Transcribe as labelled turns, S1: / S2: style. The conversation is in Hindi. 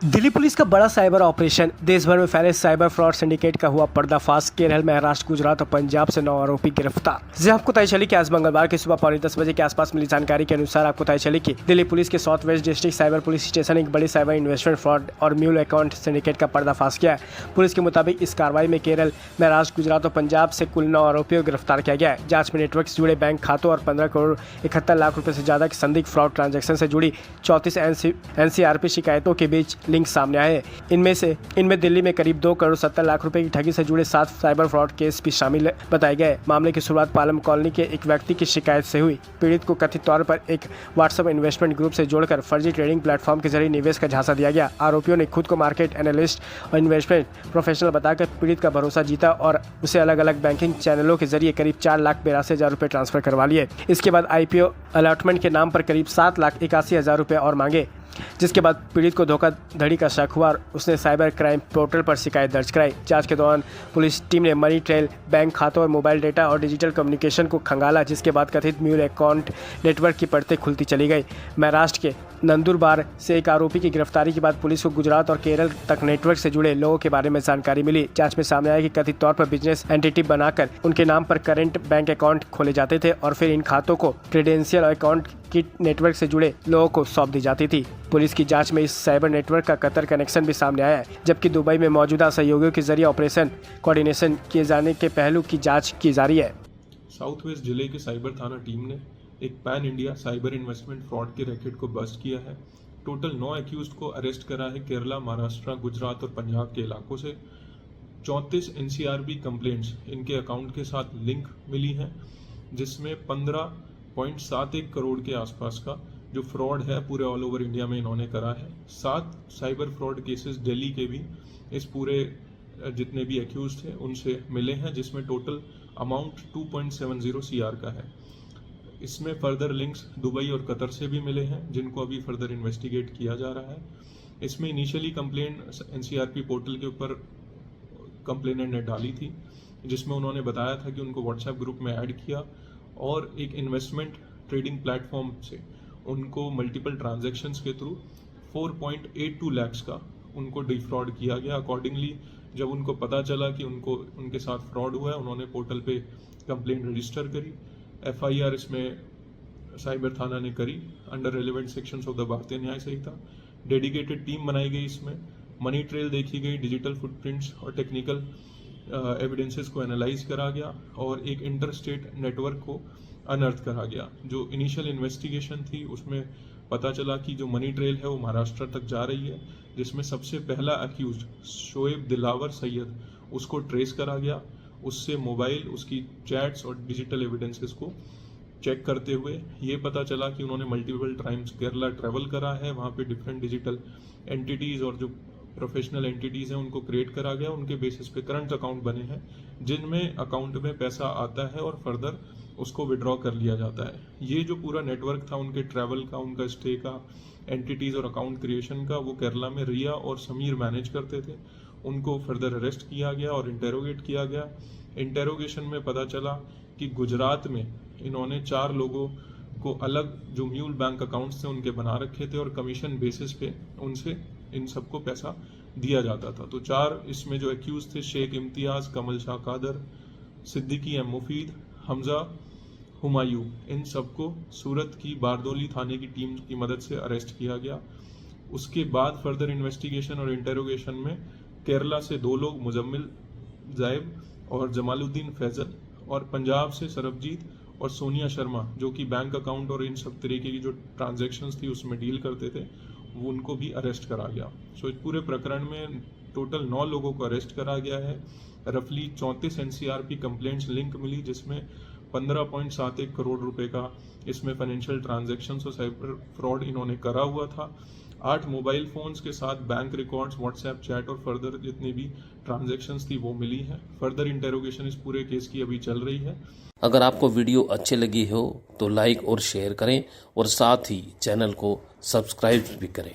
S1: दिल्ली पुलिस का बड़ा साइबर ऑपरेशन। देश भर में फैले साइबर फ्रॉड सिंडिकेट का हुआ पर्दाफाश। केरल, महाराष्ट्र, गुजरात और पंजाब से 9 आरोपी गिरफ्तार। जी आपको पता चली कि आज मंगलवार की सुबह 9:45 बजे के आसपास मिली जानकारी के अनुसार आपको पता चली कि दिल्ली पुलिस के south west district cyber police station एक बड़ी साइबर इन्वेस्टमेंट फ्रॉड और म्यूल अकाउंट सिंडिकेट का पर्दाफाश किया है। पुलिस के मुताबिक इस कार्रवाई में केरल, महाराष्ट्र, गुजरात और पंजाब से कुल 9 आरोपियों को गिरफ्तार किया गया है। जांच में नेटवर्क से जुड़े बैंक खातों और 15 करोड़ 71 लाख रुपए से ज्यादा की संदिग्ध फ्रॉड ट्रांजैक्शन से जुड़ी 34 NCRP शिकायतों के बीच लिंक सामने आए हैं। इनमें दिल्ली में करीब 2 करोड़ 70 लाख रुपए की ठगी से जुड़े 7 साइबर फ्रॉड केस भी शामिल बताए गए। मामले की शुरुआत पालम कॉलोनी के एक व्यक्ति की शिकायत से हुई। पीड़ित को कथित तौर पर एक व्हाट्सएप इन्वेस्टमेंट ग्रुप से जोड़कर फर्जी ट्रेडिंग प्लेटफॉर्म के जरिए निवेश का झांसा दिया गया। आरोपियों ने खुद को मार्केट एनालिस्ट और इन्वेस्टमेंट प्रोफेशनल बताकर पीड़ित का भरोसा जीता और उसे अलग अलग बैंकिंग चैनलों के जरिए करीब 4,82,000 रुपए ट्रांसफर करवा लिए। इसके बाद IPO अलॉटमेंट के नाम पर करीब 7,81,000 रुपए और मांगे, जिसके बाद पीड़ित को धोखाधड़ी का शक हुआ और उसने साइबर क्राइम पोर्टल पर शिकायत दर्ज कराई। जांच के दौरान पुलिस टीम ने मनी ट्रेल, बैंक खातों और मोबाइल डेटा और डिजिटल कम्युनिकेशन को खंगाला, जिसके बाद कथित म्यूल अकाउंट नेटवर्क की परतें खुलती चली गई। महाराष्ट्र के नंदुरबार से एक आरोपी की गिरफ्तारी के बाद पुलिस को गुजरात और केरल तक नेटवर्क से जुड़े लोगों के बारे में जानकारी मिली। जांच में सामने आया कि कथित तौर पर बिजनेस एंटिटी बनाकर उनके नाम पर करंट बैंक अकाउंट खोले जाते थे और फिर इन खातों को क्रेडेंशियल और अकाउंट की नेटवर्क से जुड़े लोगों को सौंप दी जाती थी। पुलिस की जांच में इस साइबर नेटवर्क का कतर कनेक्शन भी सामने आया है, जबकि दुबई में मौजूदा सहयोगियों के जरिए ऑपरेशन कोऑर्डिनेशन किए जाने के पहलू की जांच की जा रही है।
S2: साउथ वेस्ट जिले के साइबर थाना टीम ने एक pan India cyber investment fraud के रैकेट को बस्ट किया है। टोटल 9 एक्यूज्ड को अरेस्ट करा है केरला, महाराष्ट्र, गुजरात और पंजाब के इलाकों से। 34 NCRP कंप्लेंट्स इनके अकाउंट के साथ लिंक मिली हैं, जिसमें 15.71 करोड़ के आसपास का जो फ्रॉड है पूरे ऑल ओवर इंडिया में इन्होंने करा है। 7 साइबर फ्रॉड केसेस दिल्ली के भी इस पूरे जितने भी एक्यूज थे उनसे मिले हैं, जिसमें टोटल अमाउंट 2.70 CR का है। इसमें फर्दर लिंक्स दुबई और कतर से भी मिले हैं, जिनको अभी फर्दर इन्वेस्टिगेट किया जा रहा है। इसमें इनिशियली कंप्लेंट NCRP पोर्टल के ऊपर कंप्लेनेंट ने डाली थी, जिसमें उन्होंने बताया था कि उनको व्हाट्सएप ग्रुप में ऐड किया और एक इन्वेस्टमेंट ट्रेडिंग प्लेटफॉर्म से उनको मल्टीपल ट्रांजैक्शंस के थ्रू 4.82 लाख का उनको डिफ्रॉड किया गया। अकॉर्डिंगली जब उनको पता चला कि उनके साथ फ्रॉड हुआ है, उन्होंने पोर्टल पे कंप्लेंट रजिस्टर करी। FIR इसमें साइबर थाना ने करी under relevant sections of the भारतीय न्याय संहिता। डेडिकेटेड टीम बनाई गई, इसमें मनी ट्रेल देखी गई, डिजिटल फुटप्रिंट्स और टेक्निकल एविडेंसेस को एनालाइज करा गया और एक इंटर स्टेट नेटवर्क को अनर्थ करा गया। जो इनिशियल इन्वेस्टिगेशन थी उसमें पता चला कि जो मनी ट्रेल है वो महाराष्ट्र तक जा रही है, जिसमें सबसे पहला अक्यूज्ड शोएब दिलावर सैयद, उसको ट्रेस करा गया। उससे मोबाइल, उसकी चैट्स और डिजिटल एविडेंसेस को चेक करते हुए ये पता चला कि उन्होंने मल्टीपल टाइम्स केरला ट्रैवल करा है। वहाँ पे डिफरेंट डिजिटल एंटिटीज़ और जो प्रोफेशनल एंटिटीज़ हैं उनको क्रिएट करा गया। उनके बेसिस पे करंट अकाउंट बने हैं, जिनमें अकाउंट में पैसा आता है और फर्दर उसको विड्रॉ कर लिया जाता है। ये जो पूरा नेटवर्क था उनके ट्रैवल का, उनका स्टे का, एंटिटीज़ और अकाउंट क्रिएशन का, वो केरला में रिया और समीर मैनेज करते थे। उनको फर्दर अरेस्ट किया गया और इंटेरोगेट किया गया। इंटेरोगेशन में पता चला कि गुजरात में इन्होंने 4 लोगों को अलग जो म्यूल बैंक अकाउंट्स थे उनके बना रखे थे और कमीशन बेसिस पे उनसे इन सबको पैसा दिया जाता था। तो 4 इसमें जो एक्यूज थे, शेख इम्तियाज, कमल शाह कादर, सिद्दीकी M मुफीद, हमजा, हुमायूं, इन सबको सूरत की बारदोली थाने की टीम की मदद से अरेस्ट किया गया। उसके बाद फर्दर इन्वेस्टिगेशन और इंटेरोगेशन में केरला से 2 लोग, मुजम्मिल जायब और जमालुद्दीन फैजल, और पंजाब से सरबजीत और सोनिया शर्मा, जो कि बैंक अकाउंट और इन सब तरीके की जो ट्रांजैक्शंस थी उसमें डील करते थे, वो उनको भी अरेस्ट करा गया। सो इस पूरे प्रकरण में टोटल 9 लोगों को अरेस्ट करा गया है। रफली 34 NCRP कंप्लेंट्स लिंक मिली, जिसमें 15.71 करोड़ रुपए का इसमें फाइनेंशियल ट्रांजैक्शंस और साइबर फ्रॉड इन्होंने करा हुआ था। 8 मोबाइल फोन्स के साथ बैंक रिकॉर्ड्स, व्हाट्सएप चैट और फर्दर जितनी भी ट्रांजैक्शंस थी वो मिली है। फर्दर इंटेरोगेशन इस पूरे केस की अभी चल रही है।
S3: अगर आपको वीडियो अच्छी लगी हो तो लाइक और शेयर करें और साथ ही चैनल को सब्सक्राइब भी करें।